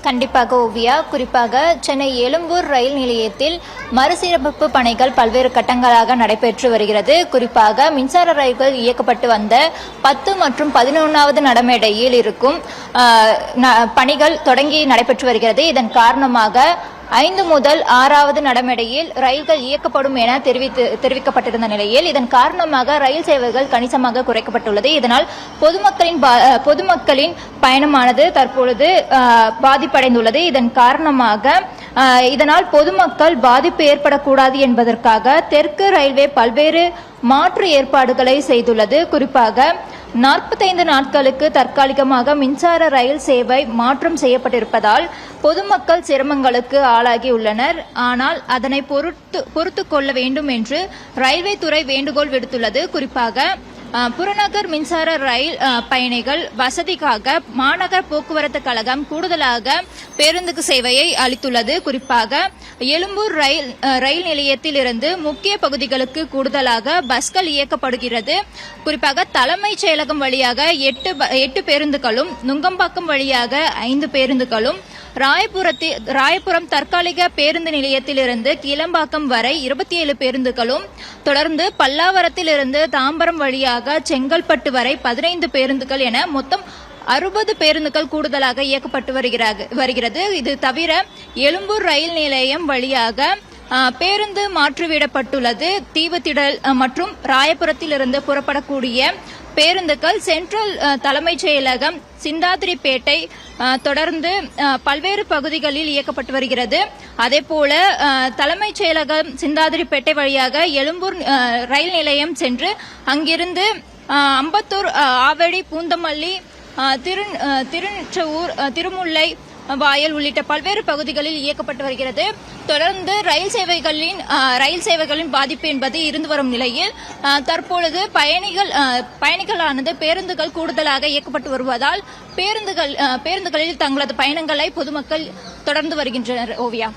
கண்டிப்பாக ஓவியா. குறிப்பாக சென்னை எழும்பூர் ரயில் நிலையத்தில் மறுசீரமைப்பு பணிகள் பல்வேறு கட்டங்களாக நடைபெற்று வருகிறது. குறிப்பாக மின்சார ரயில்கள் இயக்கப்பட்டு வந்த 10 மற்றும் 11வது நடமேடையில் இருக்கும் பணிகள் தொடங்கி நடைபெற்று வருகிறது. இதன் காரணமாக 5 முதல் 6வது நடமேடையில் ரயில்கள் இயக்கப்படும் என தெரிவிக்கப்பட்டிருந்த நிலையில் இதன் காரணமாக ரயில் சேவைகள் கணிசமாக குறைக்கப்பட்டுள்ளது. இதனால் பொதுமக்களின் பயணமானது தற்பொழுது பாதிப்படைந்துள்ளது. இதன் காரணமாக இதனால் பொதுமக்கள் பாதிப்பு ஏற்படக்கூடாது என்பதற்காக தெற்கு ரயில்வே பல்வேறு மாற்று ஏற்பாடுகளை செய்துள்ளது. குறிப்பாக 45 நாட்களுக்கு தற்காலிகமாக மின்சார ரயில் சேவை மாற்றம் செய்யப்பட்டிருப்பதால் பொதுமக்கள் சிரமங்களுக்கு ஆளாகியுள்ளனர். ஆனால் அதனை பொறுத்து கொள்ள வேண்டும் என்று ரயில்வே துறை வேண்டுகோள் விடுத்துள்ளது. குறிப்பாக புறநகர் மின்சார ரயில் பயணிகள் வசதிக்காக மாநகர போக்குவரத்து கழகம் கூடுதலாக பேருந்து சேவையை அளித்துள்ளது. குறிப்பாக எழும்பூர் ரயில் நிலையத்தில் இருந்து முக்கிய பகுதிகளுக்கு கூடுதலாக பஸ்கள் இயக்கப்படுகிறது. குறிப்பாக தலைமைச் செயலகம் வழியாக 8 பேருந்துகளும், நுங்கம்பாக்கம் வழியாக 5 பேருந்துகளும், ராயபுரம் தற்காலிக பேருந்து நிலையத்திலிருந்து கிளம்பாக்கம் வரை 27 பேருந்துகளும், தொடர்ந்து பல்லாவரத்தில் இருந்து தாம்பரம் வழியாக செங்கல்பட்டு வரை 15 பேருந்துகள் என மொத்தம் 60 பேருந்துகள் கூடுதலாக இயக்கப்பட்டு வருகிறது. இது தவிர எழும்பூர் ரயில் நிலையம் வழியாக பேருந்து மாற்றிவிடப்பட்டுள்ளது. தீவுத்திடல் மற்றும் ராயபுரத்தில் இருந்து புறப்படக்கூடிய பேருந்துகள் சென்ட்ரல் தலைமைச் செயலகம், சிந்தாதிரிப்பேட்டை, தொடர்ந்து பல்வேறு பகுதிகளில் இயக்கப்பட்டு வருகிறது. அதேபோல தலைமைச் செயலகம் சிந்தாதிரிப்பேட்டை வழியாக எழும்பூர் ரயில் நிலையம் சென்று அங்கிருந்து அம்பத்தூர், ஆவடி, பூந்தமல்லி, திருநெற்றூர், திருமுல்லை வாயல் உள்ளிட்ட பல்வேறு பகுதிகளில் இயக்கப்பட்டு வருகிறது. தொடர்ந்து ரயில் சேவைகளின் பாதிப்பு என்பது இருந்து வரும் நிலையில் தற்பொழுது பயணிகளானது பேருந்துகள் கூடுதலாக இயக்கப்பட்டு வருவதால் பேருந்துகளில் தங்களது பயணங்களை பொதுமக்கள் தொடர்ந்து வருகின்றனர். ஓவியா.